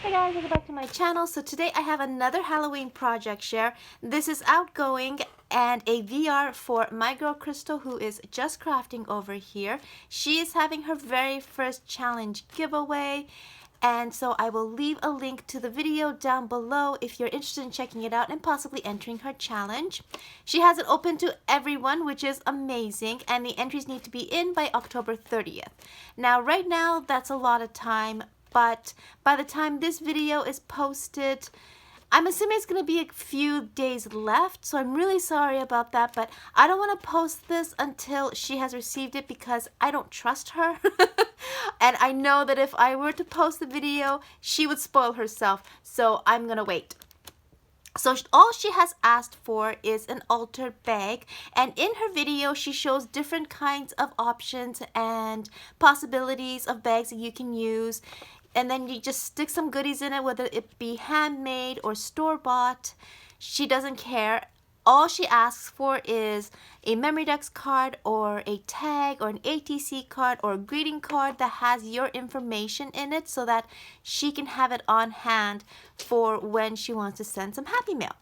Hey guys, welcome back to my channel. So today I have another Halloween project share. This is Outgoing and a VR for my girl Crystal, who is just crafting over here. She is having her very first challenge giveaway, and so I will leave a link to the video down below if you're interested in checking it out and possibly entering her challenge. She has it open to everyone, which is amazing, and the entries need to be in by October 30th. Now right now that's a lot of time, but by the time this video is posted, I'm assuming it's going to be a few days left, so I'm really sorry about that, but I don't want to post this until she has received it because I don't trust her. And I know that if I were to post the video, she would spoil herself, so I'm going to wait. So all she has asked for is an altered bag, and in her video she shows different kinds of options and possibilities of bags that you can use, and then you just stick some goodies in it, whether it be handmade or store-bought. She doesn't care. All she asks for is a memory dex card or a tag or an ATC card or a greeting card that has your information in it so that she can have it on hand for when she wants to send some happy mail.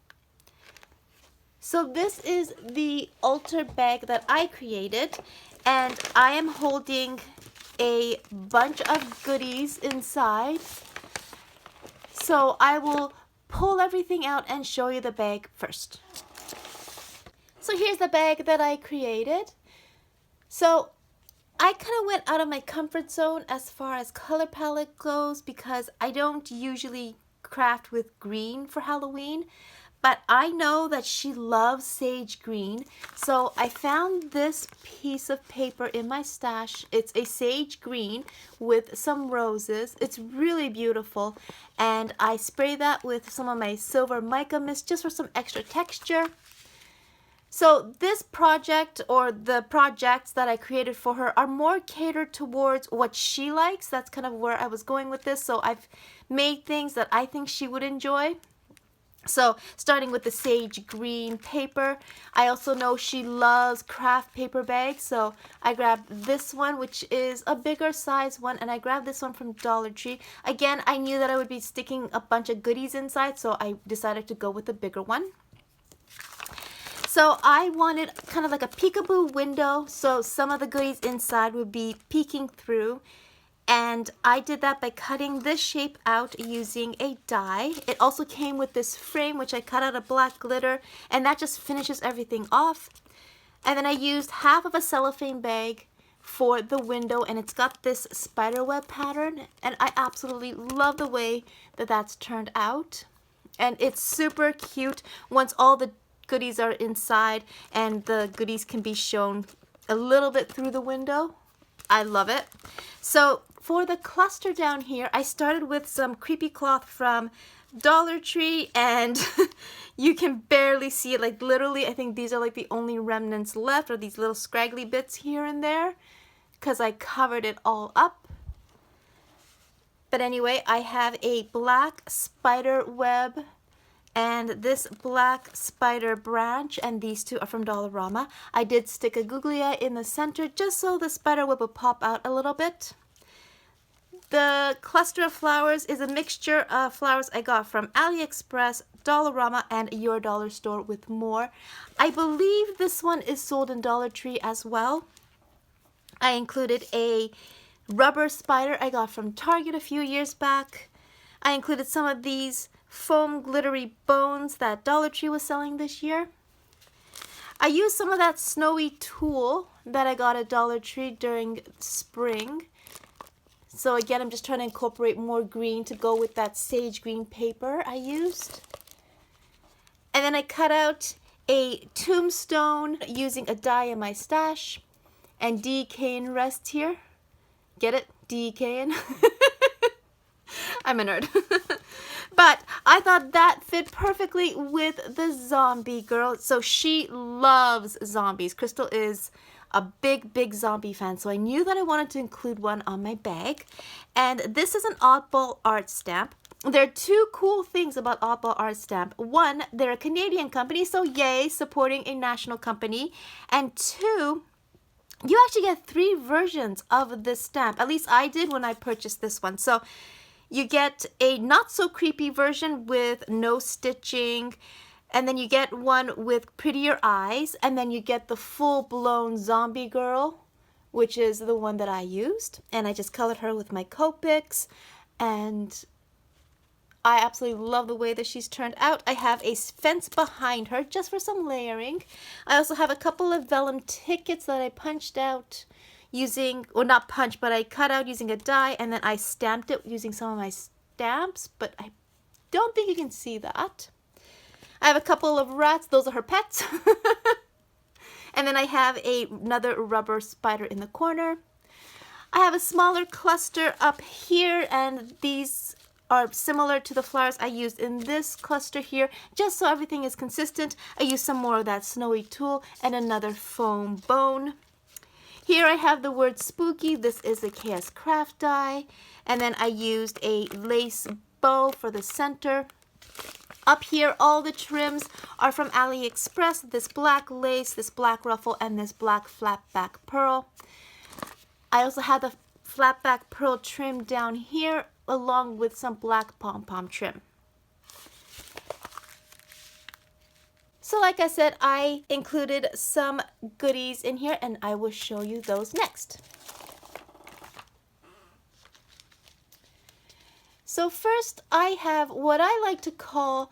So this is the altered bag that I created, and I am holding a bunch of goodies inside. So I will pull everything out and show you the bag first. So here's the bag that I created. So I kind of went out of my comfort zone as far as color palette goes because I don't usually craft with green for Halloween, but I know that she loves sage green, so I found this piece of paper in my stash. It's a sage green with some roses. It's really beautiful, and I spray that with some of my silver mica mist just for some extra texture. So this project, or the projects that I created for her, are more catered towards what she likes. That's kind of where I was going with this. So I've made things that I think she would enjoy. So starting with the sage green paper, I also know she loves craft paper bags, so I grabbed this one, which is a bigger size one, and I grabbed this one from Dollar Tree. Again, I knew that I would be sticking a bunch of goodies inside, so I decided to go with the bigger one. So I wanted kind of like a peekaboo window, so some of the goodies inside would be peeking through. And I did that by cutting this shape out using a die. It also came with this frame, which I cut out of black glitter, and that just finishes everything off. And then I used half of a cellophane bag for the window, and it's got this spiderweb pattern, and I absolutely love the way that that's turned out. And it's super cute once all the goodies are inside and the goodies can be shown a little bit through the window. I love it. So for the cluster down here, I started with some creepy cloth from Dollar Tree, and you can barely see it. Like literally, I think these are like the only remnants left, or these little scraggly bits here and there, because I covered it all up. But anyway, I have a black spider web and this black spider branch, and these two are from Dollarama. I did stick a googlia in the center just so the spider web would pop out a little bit. The cluster of flowers is a mixture of flowers I got from AliExpress, Dollarama, and Your Dollar Store with more. I believe this one is sold in Dollar Tree as well. I included a rubber spider I got from Target a few years back. I included some of these foam glittery bones that Dollar Tree was selling this year. I used some of that snowy tulle that I got at Dollar Tree during spring. So again, I'm just trying to incorporate more green to go with that sage green paper I used. And then I cut out a tombstone using a die in my stash and DKing rest here. Get it? DKing? I'm a nerd. But I thought that fit perfectly with the zombie girl. So she loves zombies. Crystal is a big zombie fan, so I knew that I wanted to include one on my bag. And this is an Oddball art stamp. There are two cool things about Oddball art stamp. One, they're a Canadian company, so yay, supporting a national company. And two, you actually get 3 versions of this stamp. At least I did when I purchased this one. So You get a not so creepy version with no stitching, and then you get one with prettier eyes, and then you get the full-blown zombie girl, which is the one that I used, and I just colored her with my Copics, and I absolutely love the way that she's turned out. I have a fence behind her just for some layering. I also have a couple of vellum tickets that I punched out using, or not punched, but I cut out using a die, and then I stamped it using some of my stamps, but I don't think you can see that. I have a couple of rats. Those are her pets. And then I have another rubber spider in the corner. I have a smaller cluster up here, and these are similar to the flowers I used in this cluster here, just so everything is consistent. I used some more of that snowy tulle and another foam bone. Here I have the word spooky. This is a KS craft die. And then I used a lace bow for the center. Up here, all the trims are from AliExpress. This black lace, this black ruffle, and this black flat back pearl. I also had the flat back pearl trim down here, along with some black pom-pom trim. So like I said, I included some goodies in here, and I will show you those next. So first, I have what I like to call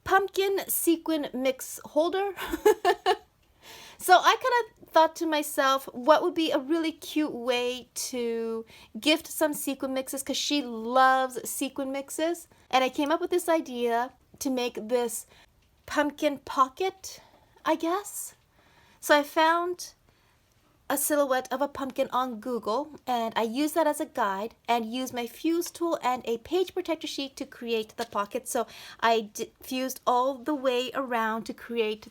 pumpkin sequin mix holder. So I kind of thought to myself, what would be a really cute way to gift some sequin mixes, because she loves sequin mixes. And I came up with this idea to make this pumpkin pocket, I guess. So I found a silhouette of a pumpkin on Google, and I used that as a guide and used my fuse tool and a page protector sheet to create the pocket. So I fused all the way around to create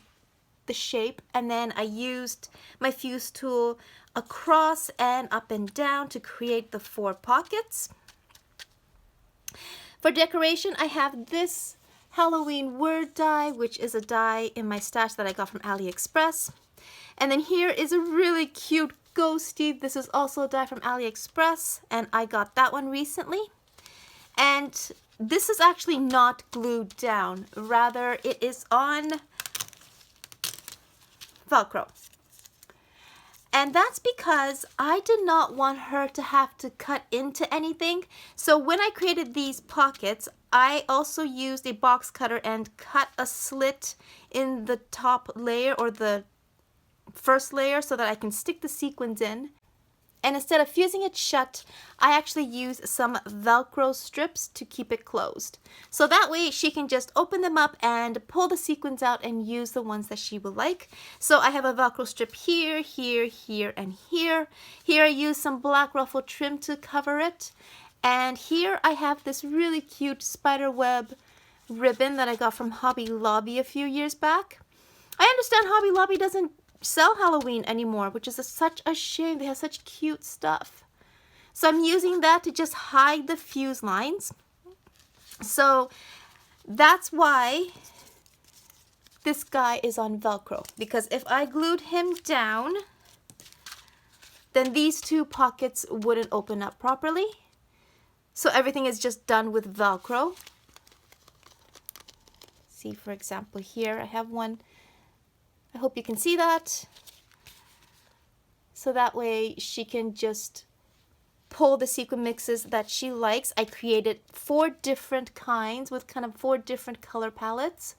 the shape, and then I used my fuse tool across and up and down to create the 4 pockets. For decoration, I have this Halloween word die, which is a die in my stash that I got from AliExpress. And then here is a really cute ghosty. This is also a die from AliExpress, and I got that one recently. And this is actually not glued down. Rather, it is on Velcro. And that's because I did not want her to have to cut into anything. So when I created these pockets, I also used a box cutter and cut a slit in the top layer, or the first layer, so that I can stick the sequins in. And instead of fusing it shut, I actually used some Velcro strips to keep it closed. So that way she can just open them up and pull the sequins out and use the ones that she would like. So I have a Velcro strip here, here, here, and here. Here I used some black ruffle trim to cover it. And here I have this really cute spider web ribbon that I got from Hobby Lobby a few years back. I understand Hobby Lobby doesn't sell Halloween anymore, which is such a shame. They have such cute stuff. So I'm using that to just hide the fuse lines. So that's why this guy is on Velcro, because if I glued him down, then these 2 pockets wouldn't open up properly. So everything is just done with Velcro. See, for example, here I have one. I hope you can see that. So that way she can just pull the sequin mixes that she likes. I created 4 different kinds with kind of 4 different color palettes.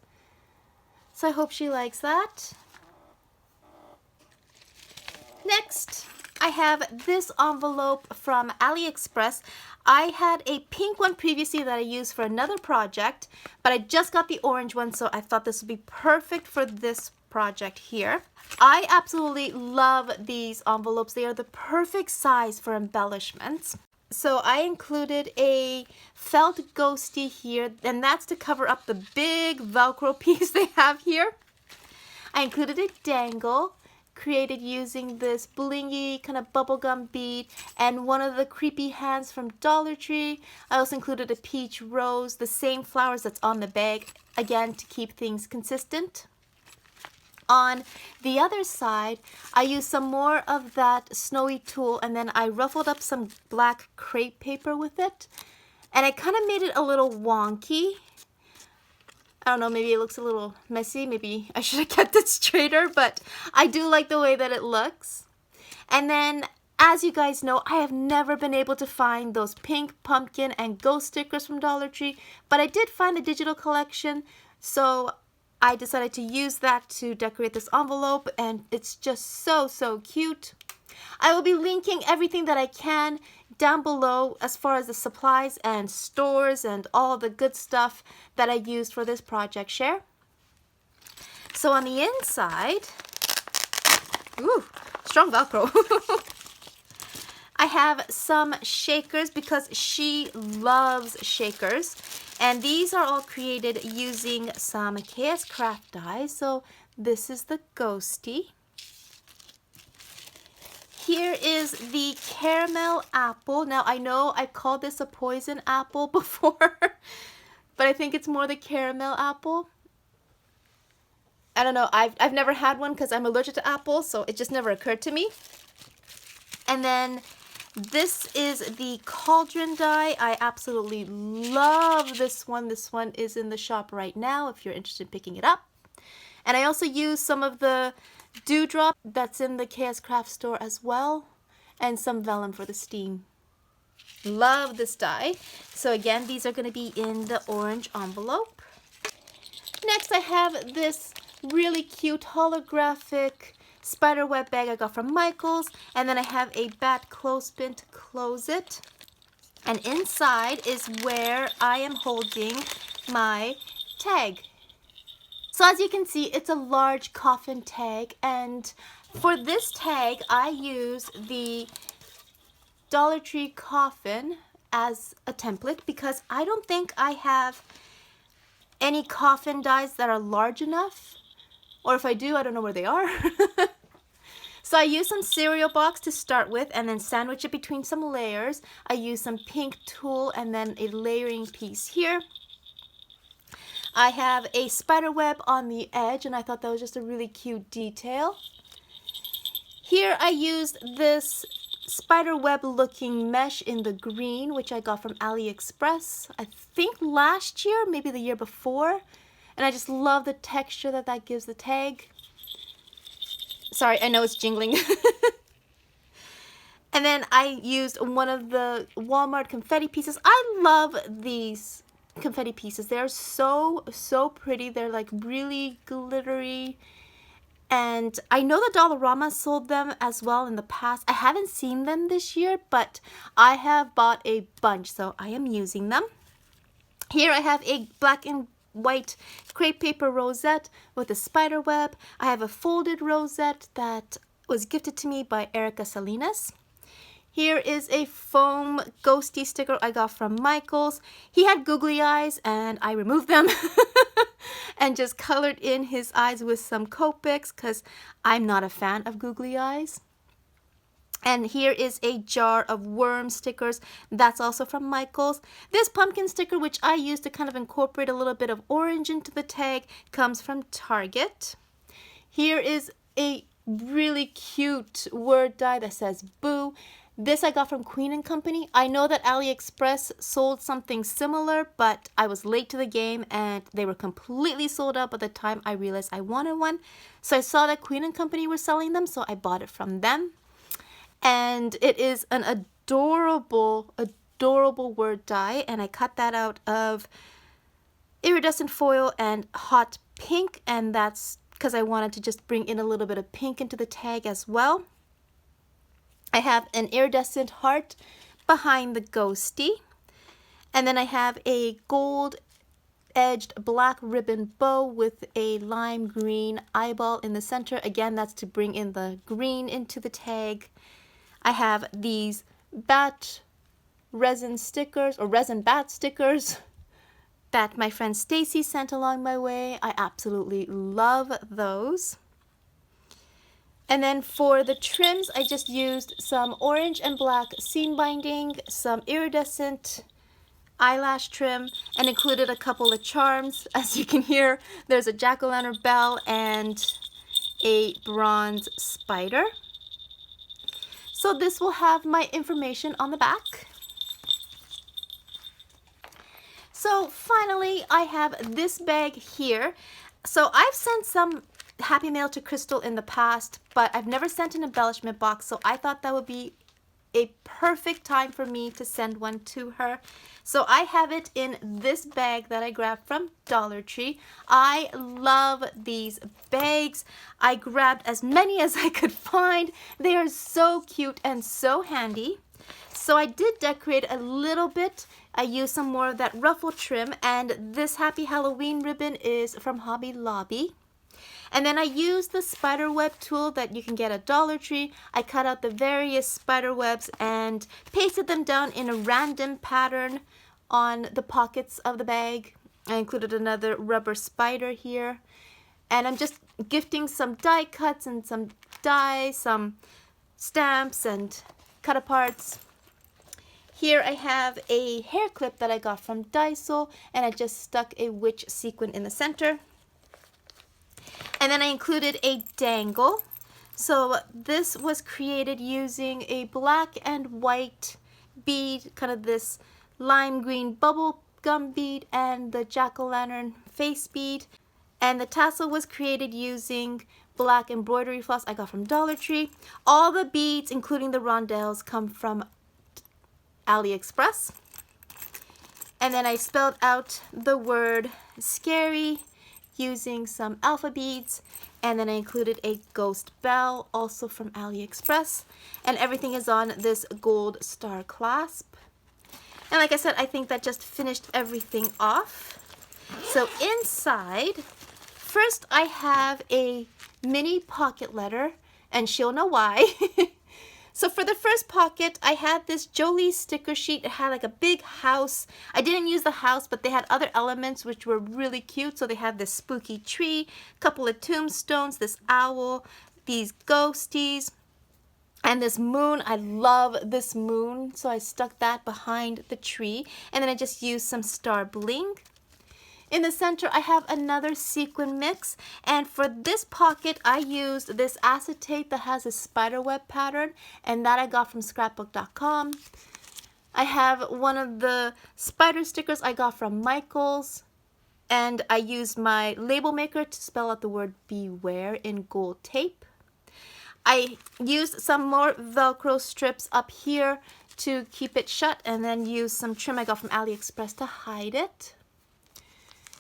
So I hope she likes that. Next, I have this envelope from AliExpress. I had a pink one previously that I used for another project, but I just got the orange one, so I thought this would be perfect for this project here. I absolutely love these envelopes. They are the perfect size for embellishments. So I included a felt ghosty here, and that's to cover up the big Velcro piece they have here. I included a dangle created using this blingy kind of bubblegum bead and one of the creepy hands from Dollar Tree. I also included a peach rose, the same flowers that's on the bag, again to keep things consistent. On the other side, I used some more of that snowy tulle, and then I ruffled up some black crepe paper with it. And I kind of made it a little wonky. I don't know, maybe it looks a little messy. Maybe I should have kept it straighter, but I do like the way that it looks. And then, as you guys know, I have never been able to find those pink pumpkin and ghost stickers from Dollar Tree, but I did find the digital collection, so I decided to use that to decorate this envelope, and it's just so, so cute. I will be linking everything that I can down below as far as the supplies and stores and all the good stuff that I used for this project share. So on the inside, ooh, strong Velcro. I have some shakers because she loves shakers. And these are all created using some KS Craft dies. So this is the ghosty. Here is the caramel apple. Now I know I've called this a poison apple before, but I think it's more the caramel apple. I don't know, I've never had one because I'm allergic to apples, so it just never occurred to me. And then this is the cauldron die. I absolutely love this one. This one is in the shop right now if you're interested in picking it up. And I also use some of the dewdrop that's in the KS Craft store as well, and some vellum for the steam. Love this die. So again, these are going to be in the orange envelope. Next, I have this really cute holographic spiderweb bag I got from Michaels, and then I have a bat clothespin to close it. And inside is where I am holding my tag. So as you can see, it's a large coffin tag, and for this tag, I use the Dollar Tree coffin as a template because I don't think I have any coffin dies that are large enough, or if I do, I don't know where they are. So I use some cereal box to start with and then sandwich it between some layers. I use some pink tulle and then a layering piece here. I have a spider web on the edge, and I thought that was just a really cute detail. Here I used this spider web looking mesh in the green, which I got from AliExpress, I think last year, maybe the year before. And I just love the texture that that gives the tag. Sorry, I know it's jingling. And then I used one of the Walmart confetti pieces. I love these confetti pieces. They're so pretty. They're like really glittery, and I know that Dollarama sold them as well in the past. I haven't seen them this year, but I have bought a bunch, so I am using them. Here I have a black and white crepe paper rosette with a spider web. I have a folded rosette that was gifted to me by Erica Salinas. Here is a foam ghosty sticker I got from Michaels. He had googly eyes and I removed them and just colored in his eyes with some Copics because I'm not a fan of googly eyes. And here is a jar of worm stickers. That's also from Michaels. This pumpkin sticker, which I used to kind of incorporate a little bit of orange into the tag, comes from Target. Here is a really cute word die that says boo. This I got from Queen & Company. I know that AliExpress sold something similar, but I was late to the game and they were completely sold out by the time I realized I wanted one. So I saw that Queen & Company were selling them, so I bought it from them. And it is an adorable word die, and I cut that out of iridescent foil and hot pink, and that's because I wanted to just bring in a little bit of pink into the tag as well. I have an iridescent heart behind the ghosty, and then I have a gold edged black ribbon bow with a lime green eyeball in the center. Again, that's to bring in the green into the tag. I have these bat resin stickers, or resin bat stickers, that my friend Stacy sent along my way. I absolutely love those. And then for the trims, I just used some orange and black seam binding, some iridescent eyelash trim, and included a couple of charms. As you can hear, there's a jack-o'-lantern bell and a bronze spider. So this will have my information on the back. So finally, I have this bag here. So I've sent some Happy Mail to Crystal in the past, but I've never sent an embellishment box, so I thought that would be a perfect time for me to send one to her. So I have it in this bag that I grabbed from Dollar Tree. I love these bags. I grabbed as many as I could find. They are so cute and so handy. So I did decorate a little bit. I used some more of that ruffle trim, and this Happy Halloween ribbon is from Hobby Lobby. And then I used the spider web tool that you can get at Dollar Tree. I cut out the various spider webs and pasted them down in a random pattern on the pockets of the bag. I included another rubber spider here. And I'm just gifting some die cuts and some dies, some stamps and cut aparts. Here I have a hair clip that I got from Daiso, and I just stuck a witch sequin in the center. And then I included a dangle. So this was created using a black and white bead, kind of this lime green bubble gum bead, and the jack-o'-lantern face bead. And the tassel was created using black embroidery floss I got from Dollar Tree. All the beads, including the rondelles, come from AliExpress. And then I spelled out the word scary using some alpha beads, and then I included a ghost bell, also from AliExpress, and everything is on this gold star clasp. And like I said, I think that just finished everything off. So inside, first I have a mini pocket letter, and she'll know why. So for the first pocket, I had this Jolie sticker sheet. It had like a big house. I didn't use the house, but they had other elements which were really cute. So they had this spooky tree, a couple of tombstones, this owl, these ghosties, and this moon. I love this moon, so I stuck that behind the tree. And then I just used some star bling. In the center, I have another sequin mix, and for this pocket, I used this acetate that has a spiderweb pattern, and that I got from scrapbook.com. I have one of the spider stickers I got from Michaels, and I used my label maker to spell out the word beware in gold tape. I used some more Velcro strips up here to keep it shut, and then used some trim I got from AliExpress to hide it.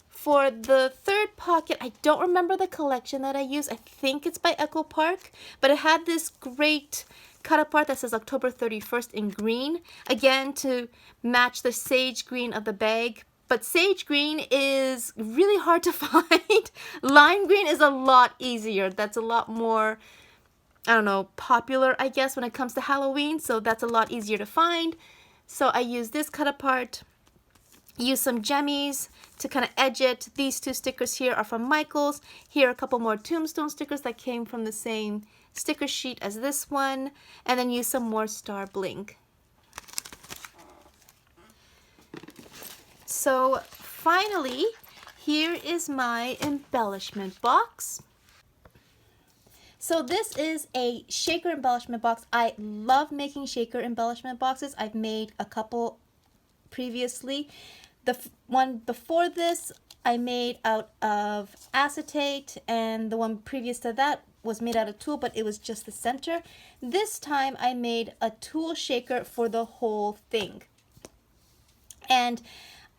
For the third pocket, I don't remember the collection that I used. I think it's by Echo Park, but it had this great cut apart that says October 31st in green, again to match the sage green of the bag. But sage green is really hard to find. Lime green is a lot easier. That's a lot more, I don't know, popular, I guess, when it comes to Halloween, so that's a lot easier to find. So I used this cut apart. Use some jemmies to kind of edge it. These two stickers here are from Michaels. Here are a couple more tombstone stickers that came from the same sticker sheet as this one. And then use some more star bling. So finally, here is my embellishment box. So this is a shaker embellishment box. I love making shaker embellishment boxes. I've made a couple previously. The one before this I made out of acetate, and the one previous to that was made out of tulle, but it was just the center. This time I made a tulle shaker for the whole thing. And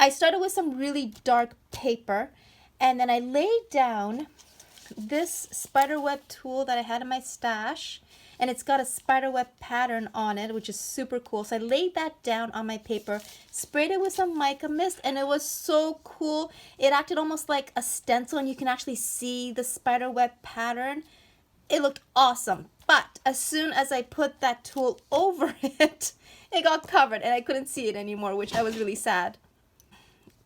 I started with some really dark paper, and then I laid down this spiderweb tulle that I had in my stash, and it's got a spiderweb pattern on it, which is super cool. So I laid that down on my paper, sprayed it with some mica mist, and it was so cool. It acted almost like a stencil, and you can actually see the spiderweb pattern. It looked awesome. But as soon as I put that tulle over it, it got covered, and I couldn't see it anymore, which I was really sad.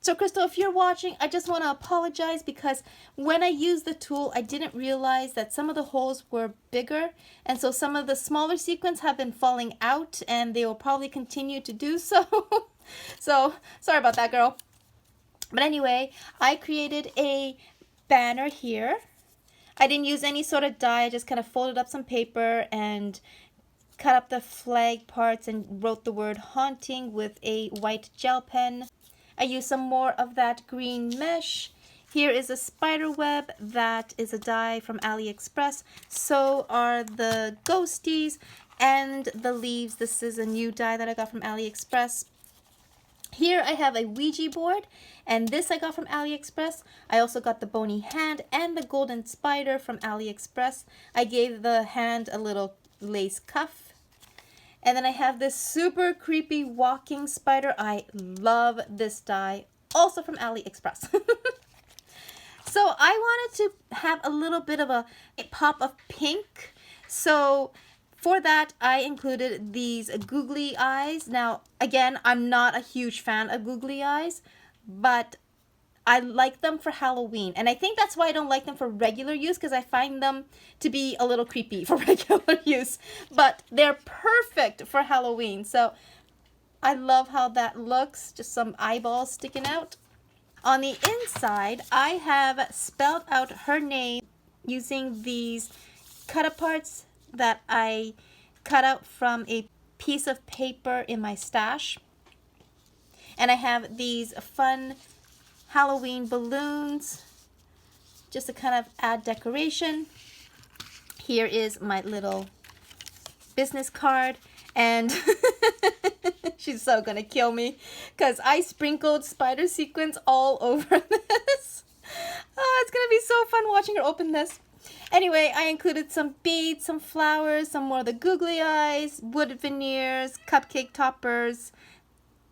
So Crystal, if you're watching, I just want to apologize because when I used the tulle, I didn't realize that some of the holes were bigger, and so some of the smaller sequins have been falling out, and they will probably continue to do so. So sorry about that, girl. But anyway, I created a banner here. I didn't use any sort of die. I just kind of folded up some paper and cut up the flag parts and wrote the word haunting with a white gel pen. I used some more of that green mesh. Here is a spider web that is a die from AliExpress. So are the ghosties and the leaves. This is a new die that I got from AliExpress. Here I have a Ouija board, and this I got from AliExpress. I also got the bony hand and the golden spider from AliExpress. I gave the hand a little lace cuff. And then I have this super creepy walking spider. I love this die, also from AliExpress. So I wanted to have a little bit of a pop of pink. So for that, I included these googly eyes. Now, again, I'm not a huge fan of googly eyes, but I like them for Halloween. And I think that's why I don't like them for regular use, because I find them to be a little creepy for regular use. But they're perfect for Halloween. So I love how that looks. Just some eyeballs sticking out. On the inside, I have spelled out her name using these cut-aparts that I cut out from a piece of paper in my stash. And I have these fun Halloween balloons just to kind of add decoration. Here is my little business card, and she's so gonna kill me because I sprinkled spider sequins all over this. Oh, it's gonna be so fun watching her open this. Anyway, I included some beads, some flowers, some more of the googly eyes, wood veneers, cupcake toppers,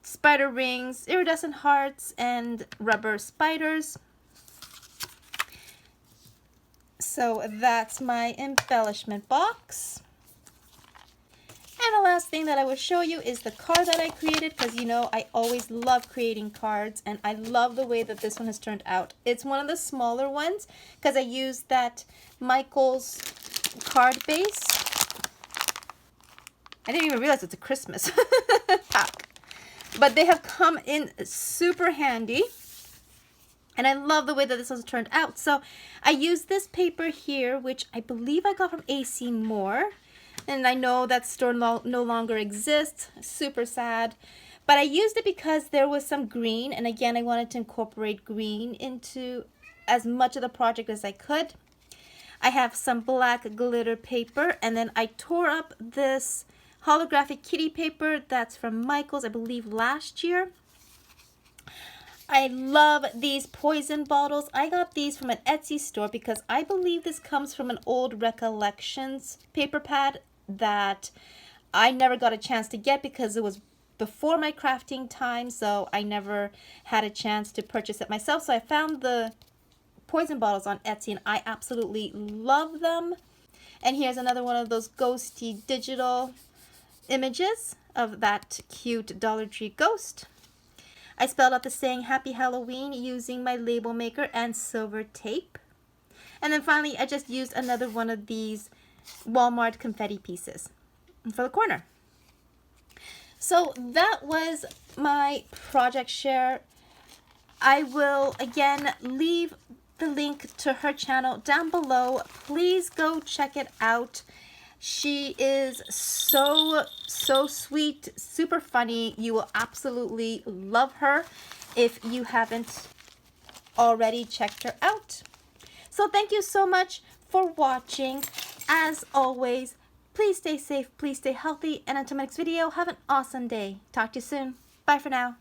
spider rings, iridescent hearts, and rubber spiders. So that's my embellishment box. And the last thing that I will show you is the card that I created, because you know I always love creating cards, and I love the way that this one has turned out. It's one of the smaller ones because I used that Michael's card base. I didn't even realize it's a Christmas pack. But they have come in super handy. And I love the way that this one's turned out. So I used this paper here, which I believe I got from AC Moore. And I know that store no longer exists. Super sad. But I used it because there was some green. And again, I wanted to incorporate green into as much of the project as I could. I have some black glitter paper. And then I tore up this holographic kitty paper that's from Michael's, I believe, last year. I love these poison bottles. I got these from an Etsy store because I believe this comes from an old Recollections paper pad that I never got a chance to get because it was before my crafting time, so I never had a chance to purchase it myself. So I found the poison bottles on Etsy and I absolutely love them. And here's another one of those ghosty digital images of that cute Dollar Tree ghost. I spelled out the saying Happy Halloween using my label maker and silver tape. And then finally, I just used another one of these Walmart confetti pieces for the corner. So that was my project share. I will again leave the link to her channel down below. Please go check it out. She is so sweet, super funny. You will absolutely love her if you haven't already checked her out. So thank you so much for watching. As always, please stay safe, please stay healthy, and until my next video, have an awesome day. Talk to you soon. Bye for now.